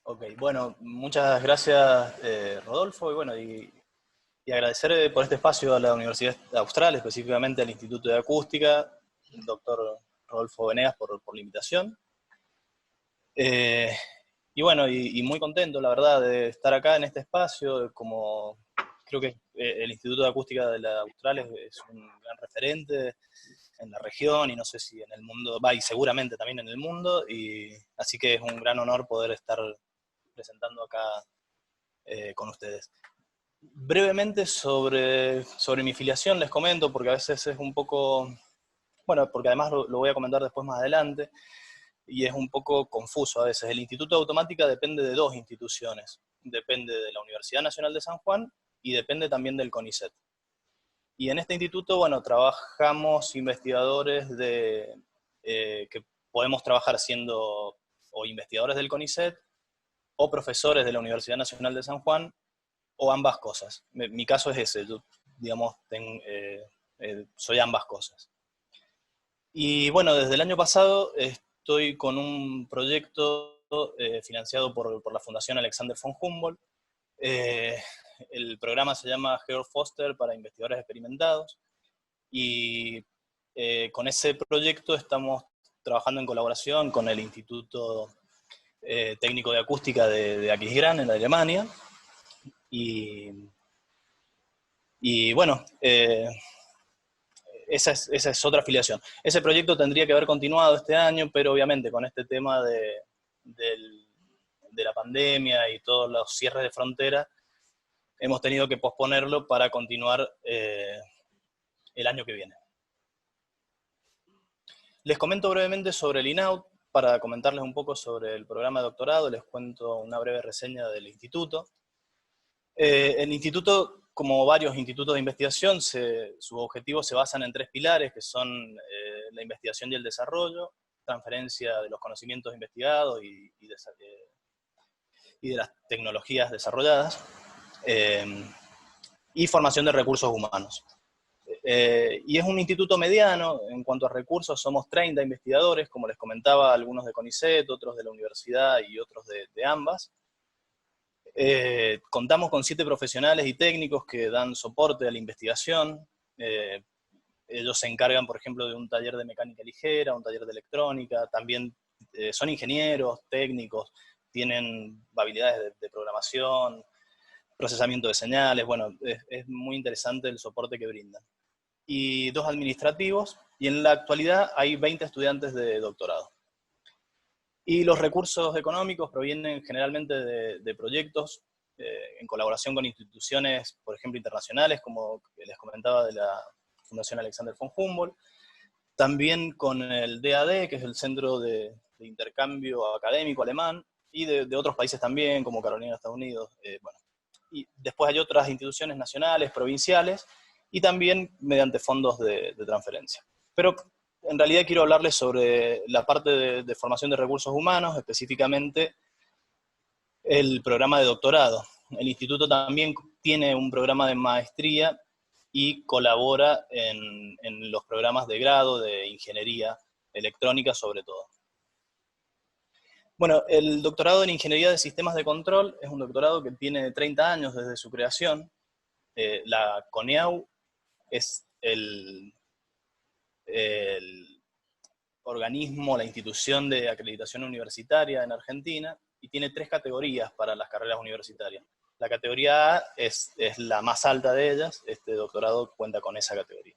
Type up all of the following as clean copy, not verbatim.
Ok, bueno, muchas gracias Rodolfo, y agradecer por este espacio a la Universidad Austral, específicamente al Instituto de Acústica, el doctor Rodolfo Venegas por la invitación. Eh, y muy contento, la verdad, de estar acá en este espacio, como creo que el Instituto de Acústica de la Austral es un gran referente en la región, y no sé si en el mundo, y seguramente también en el mundo, y así que es un gran honor poder estar presentando acá con ustedes. Brevemente sobre mi filiación les comento, porque a veces es un poco, bueno, porque además lo voy a comentar después más adelante, y es un poco confuso a veces. El Instituto de Automática depende de dos instituciones. Depende de la Universidad Nacional de San Juan y depende también del CONICET. Y en este instituto, bueno, trabajamos investigadores que podemos trabajar siendo o investigadores del CONICET o profesores de la Universidad Nacional de San Juan, o ambas cosas. Mi caso es ese, yo, digamos, soy ambas cosas. Y bueno, desde el año pasado estoy con un proyecto financiado por la Fundación Alexander von Humboldt. Eh, el programa se llama Georg Foster para investigadores experimentados, y con ese proyecto estamos trabajando en colaboración con el Instituto Técnico de Acústica de Aquisgrán, en Alemania, y, y bueno, esa es otra afiliación. Ese proyecto tendría que haber continuado este año, pero obviamente con este tema de la pandemia y todos los cierres de frontera, hemos tenido que posponerlo para continuar el año que viene. Les comento brevemente sobre el INAUT. Para comentarles un poco sobre el programa de doctorado, les cuento una breve reseña del instituto. El instituto, como varios institutos de investigación, sus objetivos se basan en tres pilares, que son la investigación y el desarrollo, transferencia de los conocimientos investigados y de las tecnologías desarrolladas, y formación de recursos humanos. Y es un instituto mediano. En cuanto a recursos, somos 30 investigadores, como les comentaba, algunos de CONICET, otros de la universidad y otros de ambas. Contamos con 7 profesionales y técnicos que dan soporte a la investigación. Ellos se encargan, por ejemplo, de un taller de mecánica ligera, un taller de electrónica, también son ingenieros, técnicos, tienen habilidades de programación, procesamiento de señales. Bueno, es muy interesante el soporte que brindan. Y 2 administrativos, y en la actualidad hay 20 estudiantes de doctorado. Y los recursos económicos provienen generalmente de proyectos en colaboración con instituciones, por ejemplo, internacionales, como les comentaba, de la Fundación Alexander von Humboldt, también con el DAD, que es el Centro de Intercambio Académico Alemán, y de otros países también, como Carolina, Estados Unidos. Bueno. Y después hay otras instituciones nacionales, provinciales, y también mediante fondos de transferencia. Pero en realidad quiero hablarles sobre la parte de formación de recursos humanos, específicamente el programa de doctorado. El instituto también tiene un programa de maestría y colabora en los programas de grado de ingeniería electrónica sobre todo. Bueno, el doctorado en Ingeniería de Sistemas de Control es un doctorado que tiene 30 años desde su creación. La CONEAU es el organismo, la institución de acreditación universitaria en Argentina, y tiene 3 categorías para las carreras universitarias. La categoría A es la más alta de ellas. Este doctorado cuenta con esa categoría.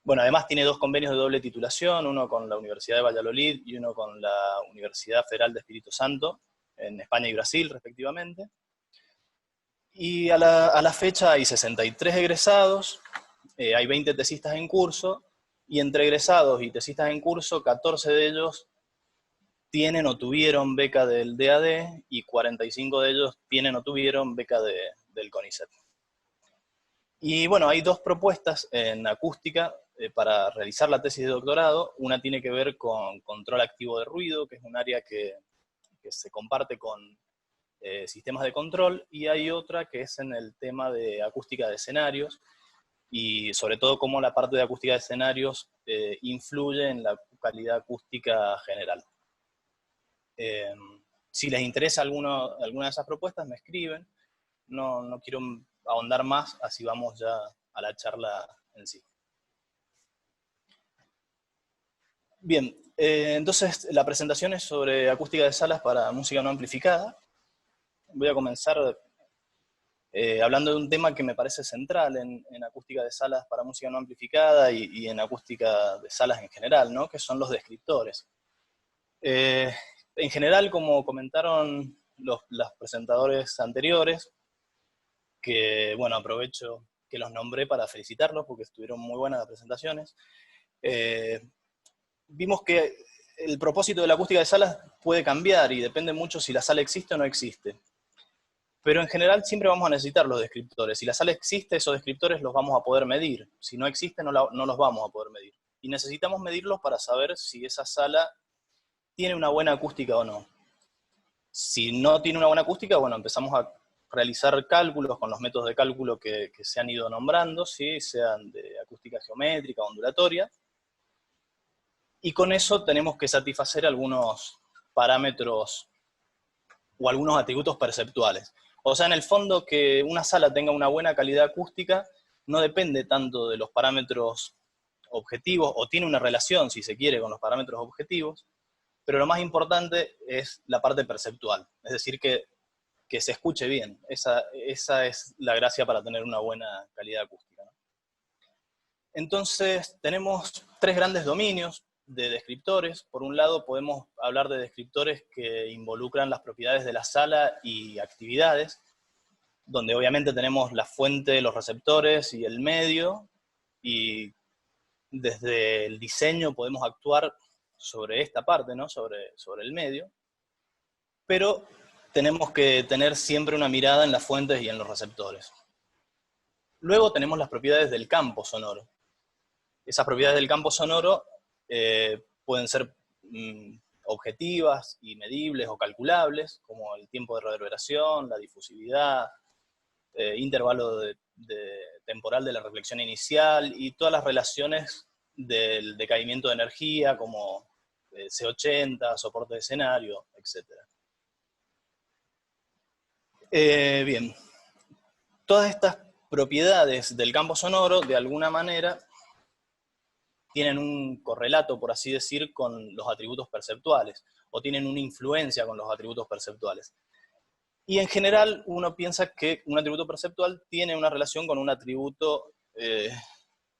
Bueno, además tiene 2 convenios de doble titulación, uno con la Universidad de Valladolid y uno con la Universidad Federal de Espíritu Santo, en España y Brasil, respectivamente. Y a la fecha hay 63 egresados, hay 20 tesistas en curso, y entre egresados y tesistas en curso, 14 de ellos tienen o tuvieron beca del DAD, y 45 de ellos tienen o tuvieron beca del CONICET. Y bueno, hay 2 propuestas en acústica para realizar la tesis de doctorado. Una tiene que ver con control activo de ruido, que es un área que se comparte con sistemas de control, y hay otra que es en el tema de acústica de escenarios, y sobre todo cómo la parte de acústica de escenarios influye en la calidad acústica general. Si les interesa alguna de esas propuestas, me escriben. No quiero ahondar más, así vamos ya a la charla en sí. Bien, entonces la presentación es sobre acústica de salas para música no amplificada. Voy a comenzar hablando de un tema que me parece central en acústica de salas para música no amplificada y en acústica de salas en general, ¿no? Que son los descriptores. En general, como comentaron los presentadores anteriores, que bueno, aprovecho que los nombré para felicitarlos porque estuvieron muy buenas las presentaciones, vimos que el propósito de la acústica de salas puede cambiar y depende mucho si la sala existe o no existe. Pero en general siempre vamos a necesitar los descriptores. Si la sala existe, esos descriptores los vamos a poder medir. Si no existe, no los vamos a poder medir. Y necesitamos medirlos para saber si esa sala tiene una buena acústica o no. Si no tiene una buena acústica, bueno, empezamos a realizar cálculos con los métodos de cálculo que se han ido nombrando, ¿sí? Sean de acústica geométrica, ondulatoria, y con eso tenemos que satisfacer algunos parámetros o algunos atributos perceptuales. O sea, en el fondo, que una sala tenga una buena calidad acústica no depende tanto de los parámetros objetivos, o tiene una relación, si se quiere, con los parámetros objetivos, pero lo más importante es la parte perceptual, es decir, que se escuche bien. Esa es la gracia para tener una buena calidad acústica, ¿no? Entonces, tenemos tres grandes dominios de descriptores. Por un lado, podemos hablar de descriptores que involucran las propiedades de la sala y actividades, donde obviamente tenemos la fuente, los receptores y el medio, y desde el diseño podemos actuar sobre esta parte, ¿no? sobre el medio, pero tenemos que tener siempre una mirada en las fuentes y en los receptores. Luego tenemos las propiedades del campo sonoro. Esas propiedades del campo sonoro pueden ser objetivas y medibles o calculables, como el tiempo de reverberación, la difusividad, intervalo temporal de la reflexión inicial, y todas las relaciones del decaimiento de energía, como C80, soporte de escenario, etc. Bien, todas estas propiedades del campo sonoro, de alguna manera, tienen un correlato, por así decir, con los atributos perceptuales, o tienen una influencia con los atributos perceptuales. Y en general uno piensa que un atributo perceptual tiene una relación con un atributo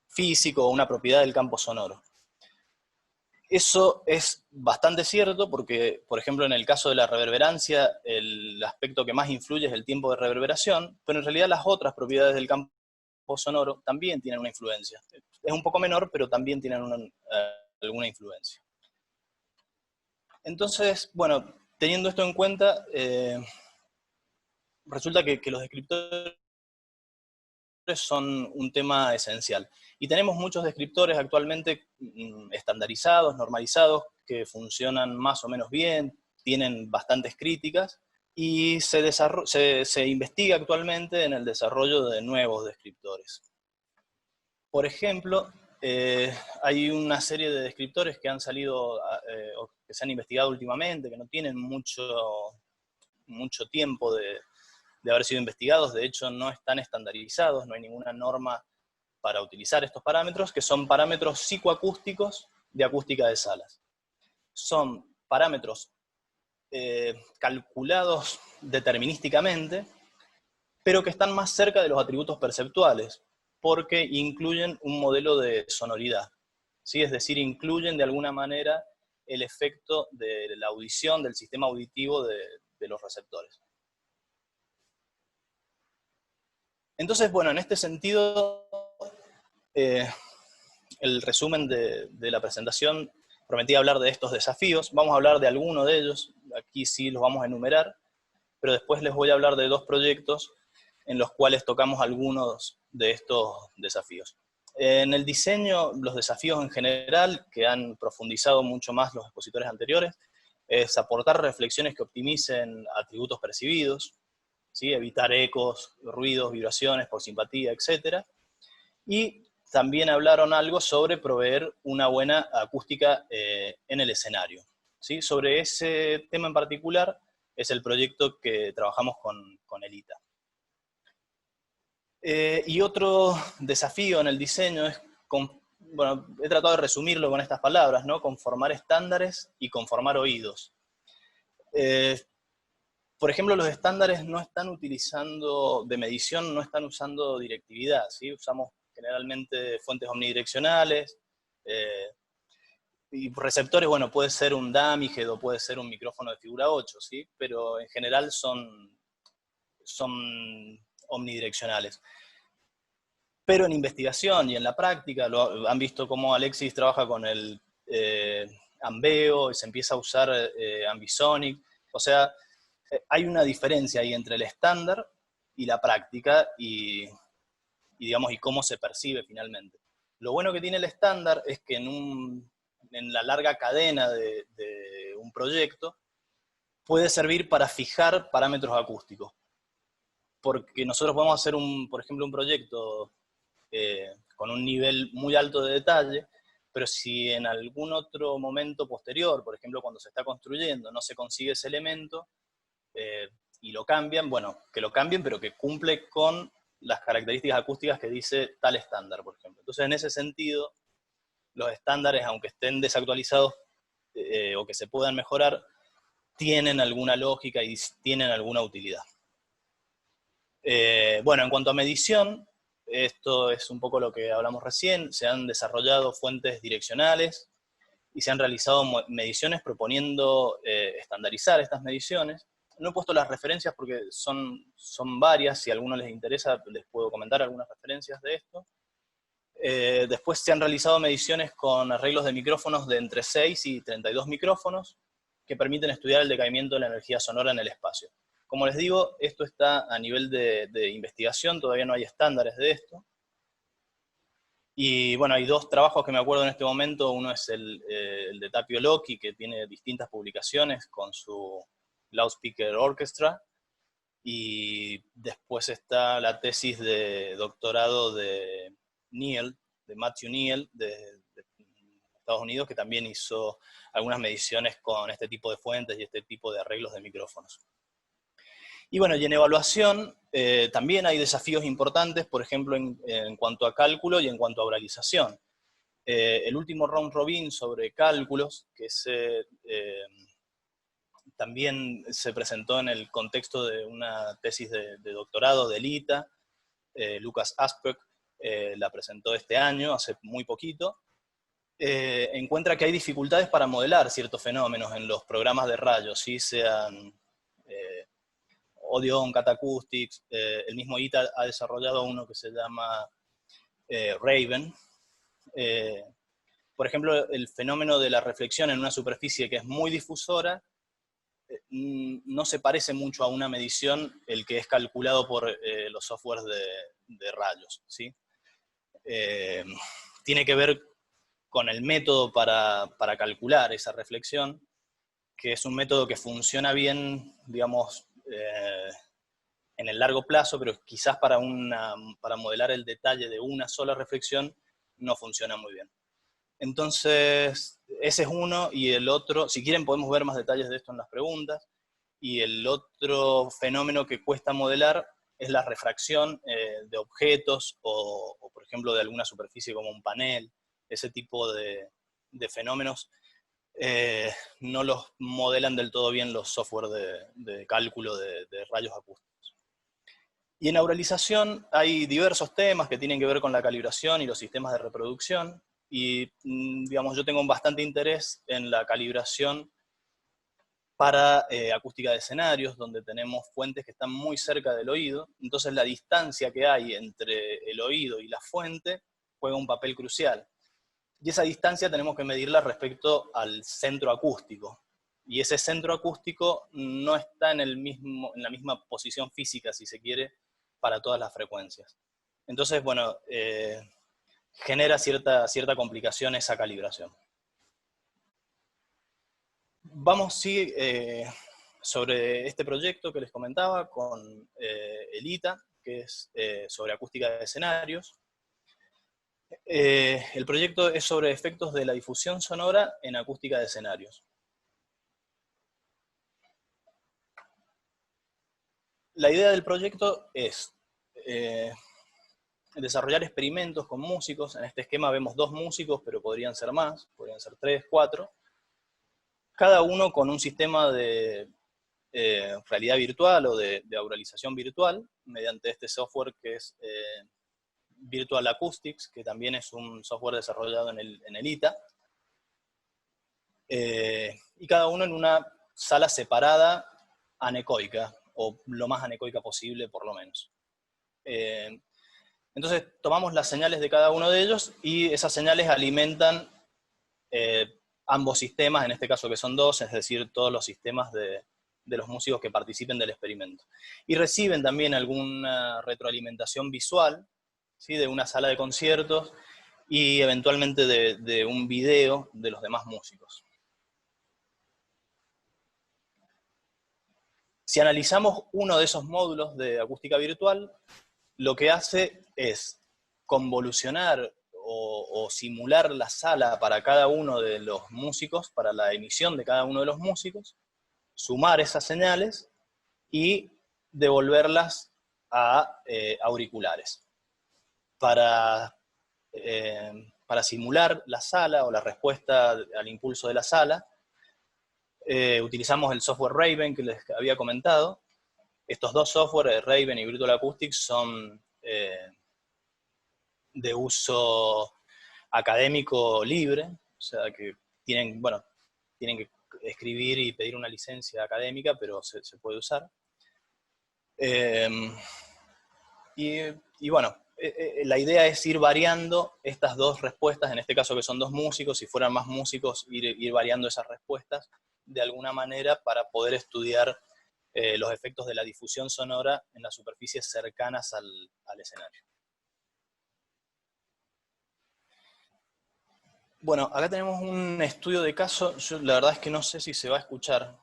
físico o una propiedad del campo sonoro. Eso es bastante cierto porque, por ejemplo, en el caso de la reverberancia, el aspecto que más influye es el tiempo de reverberación, pero en realidad las otras propiedades del campo sonoro también tienen una influencia. Es un poco menor, pero también tienen alguna influencia. Entonces, bueno, teniendo esto en cuenta, resulta que los descriptores son un tema esencial. Y tenemos muchos descriptores actualmente estandarizados, normalizados, que funcionan más o menos bien, tienen bastantes críticas, y se investiga actualmente en el desarrollo de nuevos descriptores. Por ejemplo, hay una serie de descriptores que han salido, o que se han investigado últimamente, que no tienen mucho tiempo de haber sido investigados. De hecho no están estandarizados, no hay ninguna norma para utilizar estos parámetros, que son parámetros psicoacústicos de acústica de salas. Son parámetros calculados determinísticamente, pero que están más cerca de los atributos perceptuales, porque incluyen un modelo de sonoridad, ¿sí? Es decir, incluyen de alguna manera el efecto de la audición, del sistema auditivo de los receptores. Entonces, bueno, en este sentido, el resumen de la presentación prometía hablar de estos desafíos. Vamos a hablar de alguno de ellos, aquí sí los vamos a enumerar, pero después les voy a hablar de dos proyectos en los cuales tocamos algunos de estos desafíos. En el diseño, los desafíos en general, que han profundizado mucho más los expositores anteriores, es aportar reflexiones que optimicen atributos percibidos, ¿sí? Evitar ecos, ruidos, vibraciones por simpatía, etc. Y también hablaron algo sobre proveer una buena acústica en el escenario, ¿sí? Sobre ese tema en particular es el proyecto que trabajamos con el ITA. Y otro desafío en el diseño es, bueno, he tratado de resumirlo con estas palabras, ¿no? Conformar estándares y conformar oídos. Por ejemplo, los estándares no están utilizando, de medición, no están usando directividad, ¿sí? Usamos generalmente fuentes omnidireccionales, y receptores, bueno, puede ser un dummy-head o puede ser un micrófono de figura 8, ¿sí? Pero en general son omnidireccionales. Pero en investigación y en la práctica, han visto cómo Alexis trabaja con el Ambeo y se empieza a usar Ambisonic. O sea, hay una diferencia ahí entre el estándar y la práctica digamos, y cómo se percibe finalmente. Lo bueno que tiene el estándar es que en la larga cadena de un proyecto puede servir para fijar parámetros acústicos. Porque nosotros podemos hacer, por ejemplo, un proyecto con un nivel muy alto de detalle, pero si en algún otro momento posterior, por ejemplo cuando se está construyendo, no se consigue ese elemento y lo cambian, bueno, que lo cambien, pero que cumple con las características acústicas que dice tal estándar, por ejemplo. Entonces, en ese sentido, los estándares, aunque estén desactualizados o que se puedan mejorar, tienen alguna lógica y tienen alguna utilidad. Bueno, en cuanto a medición, esto es un poco lo que hablamos recién, se han desarrollado fuentes direccionales y se han realizado mediciones proponiendo estandarizar estas mediciones. No he puesto las referencias porque son varias, si a alguno les interesa les puedo comentar algunas referencias de esto. Después se han realizado mediciones con arreglos de micrófonos de entre 6 y 32 micrófonos que permiten estudiar el decaimiento de la energía sonora en el espacio. Como les digo, esto está a nivel de investigación, todavía no hay estándares de esto. Y bueno, hay dos trabajos que me acuerdo en este momento, uno es el de Tapio Loki, que tiene distintas publicaciones con su Loudspeaker Orchestra, y después está la tesis de doctorado de Neal, de Matthew Neal, de Estados Unidos, que también hizo algunas mediciones con este tipo de fuentes y este tipo de arreglos de micrófonos. Y bueno, y en evaluación también hay desafíos importantes, por ejemplo, en cuanto a cálculo y en cuanto a oralización. El último round robin sobre cálculos, que también se presentó en el contexto de una tesis de doctorado del ITA, Lucas Aspek la presentó este año, hace muy poquito, encuentra que hay dificultades para modelar ciertos fenómenos en los programas de rayos, ¿sí? Sean Odeon, Catacoustics, el mismo ITA ha desarrollado uno que se llama Raven. Por ejemplo, el fenómeno de la reflexión en una superficie que es muy difusora, no se parece mucho a una medición el que es calculado por los softwares de rayos, ¿sí? Tiene que ver con el método para calcular esa reflexión, que es un método que funciona bien, digamos, en el largo plazo, pero quizás para modelar el detalle de una sola reflexión no funciona muy bien. Entonces, ese es uno, y el otro, si quieren podemos ver más detalles de esto en las preguntas, y el otro fenómeno que cuesta modelar es la refracción de objetos, o por ejemplo de alguna superficie como un panel, ese tipo de fenómenos no los modelan del todo bien los software de cálculo de rayos acústicos. Y en auralización hay diversos temas que tienen que ver con la calibración y los sistemas de reproducción, y digamos, yo tengo bastante interés en la calibración para acústica de escenarios, donde tenemos fuentes que están muy cerca del oído, entonces la distancia que hay entre el oído y la fuente juega un papel crucial. Y esa distancia tenemos que medirla respecto al centro acústico. Y ese centro acústico no está en la misma posición física, si se quiere, para todas las frecuencias. Entonces, bueno, genera cierta complicación esa calibración. Vamos, sí, sobre este proyecto que les comentaba con el ITA, que es sobre acústica de escenarios. El proyecto es sobre efectos de la difusión sonora en acústica de escenarios. La idea del proyecto es desarrollar experimentos con músicos. En este esquema vemos 2 músicos, pero podrían ser más, podrían ser 3, 4, cada uno con un sistema de realidad virtual o de auralización virtual, mediante este software que es Virtual Acoustics, que también es un software desarrollado en el ITA, y cada uno en una sala separada anecoica, o lo más anecoica posible por lo menos. Entonces tomamos las señales de cada uno de ellos y esas señales alimentan ambos sistemas, en este caso que son 2, es decir, todos los sistemas de los músicos que participen del experimento. Y reciben también alguna retroalimentación visual, ¿sí?, de una sala de conciertos y eventualmente de un video de los demás músicos. Si analizamos uno de esos módulos de acústica virtual, lo que hace es convolucionar o simular la sala para cada uno de los músicos, para la emisión de cada uno de los músicos, sumar esas señales y devolverlas a auriculares. Para simular la sala o la respuesta al impulso de la sala, utilizamos el software Raven que les había comentado. Estos 2 softwares, Raven y Virtual Acoustics, son de uso académico libre, o sea que tienen que escribir y pedir una licencia académica, pero se puede usar. Y bueno, la idea es ir variando estas 2 respuestas, en este caso que son 2 músicos, si fueran más músicos, ir variando esas respuestas de alguna manera para poder estudiar los efectos de la difusión sonora en las superficies cercanas al escenario. Bueno, acá tenemos un estudio de caso. Yo la verdad es que no sé si se va a escuchar.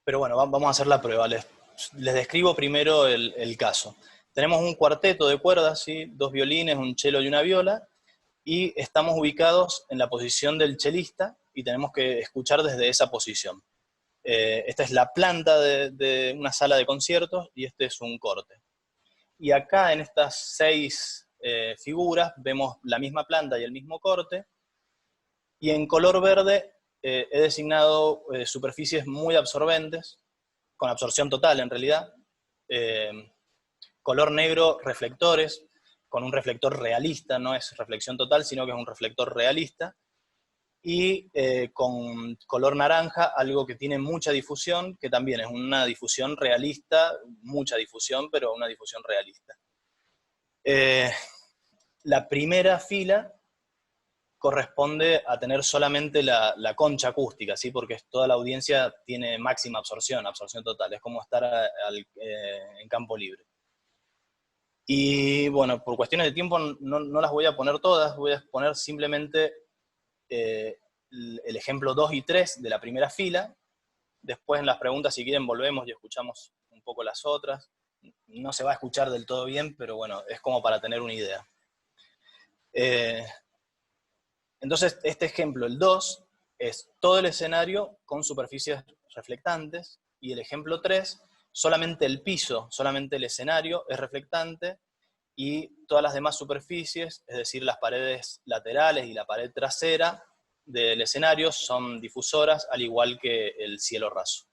Pero bueno, vamos a hacer la prueba. Les describo primero el caso. Tenemos un cuarteto de cuerdas, ¿sí?, 2 violines, un cello y una viola, y estamos ubicados en la posición del chelista y tenemos que escuchar desde esa posición. Esta es la planta de una sala de conciertos y este es un corte. Y acá en estas 6 figuras vemos la misma planta y el mismo corte, y en color verde he designado superficies muy absorbentes, con absorción total en realidad, color negro reflectores, con un reflector realista, no es reflexión total, sino que es un reflector realista, y con color naranja, algo que tiene mucha difusión, que también es una difusión realista, mucha difusión, pero una difusión realista. La primera fila corresponde a tener solamente la concha acústica, ¿sí?, porque toda la audiencia tiene máxima absorción total, es como estar en campo libre. Y bueno, por cuestiones de tiempo no las voy a poner todas, voy a poner simplemente el ejemplo 2 y 3 de la primera fila. Después en las preguntas, si quieren, volvemos y escuchamos un poco las otras. No se va a escuchar del todo bien, pero bueno, es como para tener una idea. Entonces, este ejemplo, el 2, es todo el escenario con superficies reflectantes, y el ejemplo 3, solamente el piso, solamente el escenario es reflectante, y todas las demás superficies, es decir, las paredes laterales y la pared trasera del escenario, son difusoras, al igual que el cielo raso.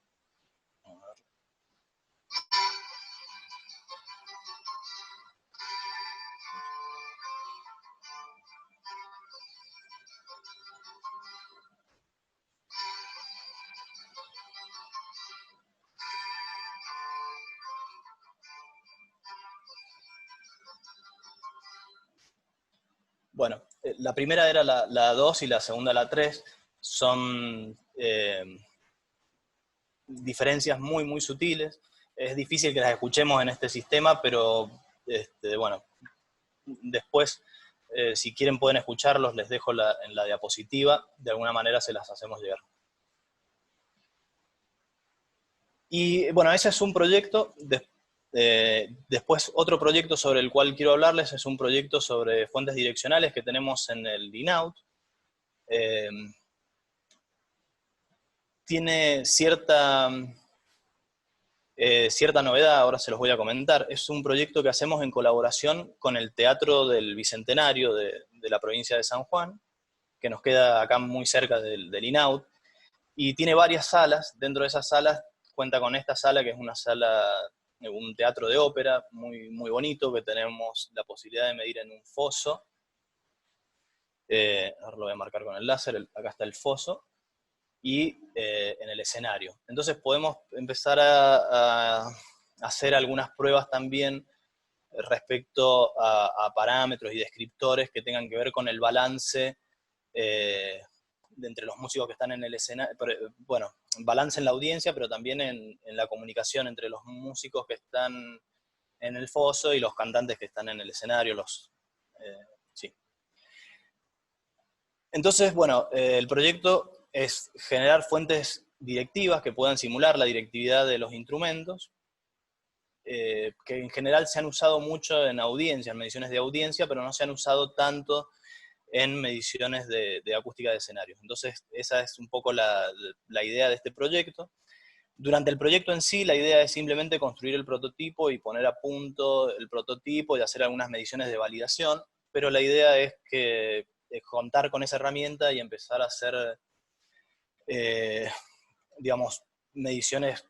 Bueno, la primera era la 2 y la segunda la 3, son diferencias muy, muy sutiles. Es difícil que las escuchemos en este sistema, pero bueno, después, si quieren pueden escucharlos, les dejo en la diapositiva, de alguna manera se las hacemos llegar. Y bueno, ese es un proyecto. Después otro proyecto sobre el cual quiero hablarles es un proyecto sobre fuentes direccionales que tenemos en el DINAUT. tiene cierta novedad, ahora se los voy a comentar. Es un proyecto que hacemos en colaboración con el Teatro del Bicentenario de la provincia de San Juan, que nos queda acá muy cerca del INAUT, y tiene varias salas. Dentro de esas salas cuenta con esta sala, que es una sala, un teatro de ópera muy, muy bonito, que tenemos la posibilidad de medir en un foso. Ahora lo voy a marcar con el láser, acá está el foso, y en el escenario. Entonces podemos empezar a hacer algunas pruebas también respecto a parámetros y descriptores que tengan que ver con el balance entre los músicos que están en el escenario, bueno, balance en la audiencia, pero también en la comunicación entre los músicos que están en el foso y los cantantes que están en el escenario, sí. Entonces, bueno, el proyecto es generar fuentes directivas que puedan simular la directividad de los instrumentos, que en general se han usado mucho en audiencia, en mediciones de audiencia, pero no se han usado tanto en mediciones de acústica de escenarios. Entonces, esa es un poco la idea de este proyecto. Durante el proyecto en sí, la idea es simplemente construir el prototipo y poner a punto el prototipo y hacer algunas mediciones de validación, pero la idea es contar con esa herramienta y empezar a hacer, digamos, mediciones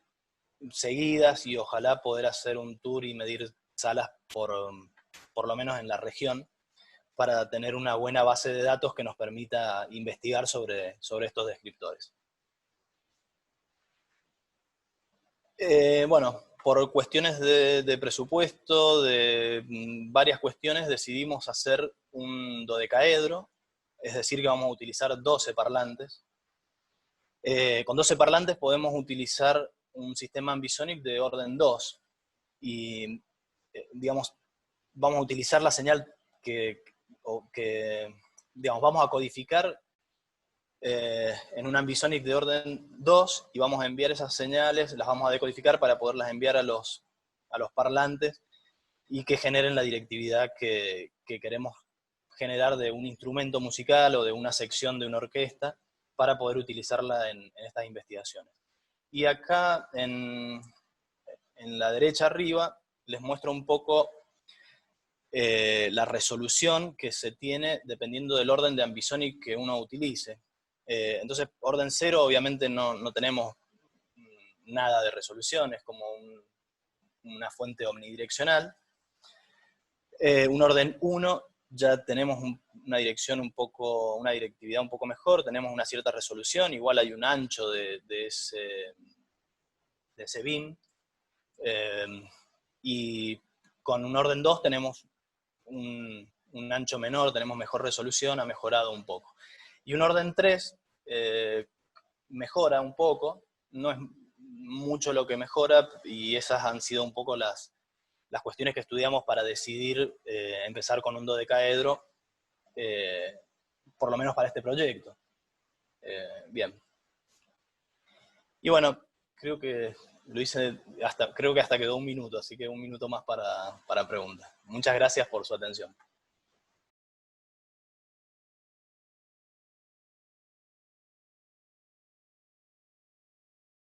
seguidas y ojalá poder hacer un tour y medir salas por lo menos en la región, para tener una buena base de datos que nos permita investigar sobre estos descriptores. Bueno, por cuestiones de presupuesto, de varias cuestiones, decidimos hacer un dodecaedro, es decir, que vamos a utilizar 12 parlantes. Con 12 parlantes podemos utilizar un sistema ambisonic de orden 2, y digamos, vamos a utilizar la señal que digamos, vamos a codificar en un ambisonic de orden 2 y vamos a enviar esas señales, las vamos a decodificar para poderlas enviar a los parlantes y que generen la directividad que queremos generar de un instrumento musical o de una sección de una orquesta para poder utilizarla en estas investigaciones. Y acá en la derecha arriba les muestro un poco la resolución que se tiene dependiendo del orden de ambisonic que uno utilice. Entonces, orden 0 obviamente no tenemos nada de resolución, es como una fuente omnidireccional. Un orden 1 ya tenemos una directividad un poco mejor, tenemos una cierta resolución, igual hay un ancho de ese bin, y con un orden 2 tenemos un ancho menor, tenemos mejor resolución, ha mejorado un poco. Y un orden 3 mejora un poco, no es mucho lo que mejora, y esas han sido un poco las cuestiones que estudiamos para decidir empezar con un dodecaedro, por lo menos para este proyecto. Bien. Y bueno, creo que lo hice, creo que hasta quedó un minuto, así que un minuto más para preguntas. Muchas gracias por su atención.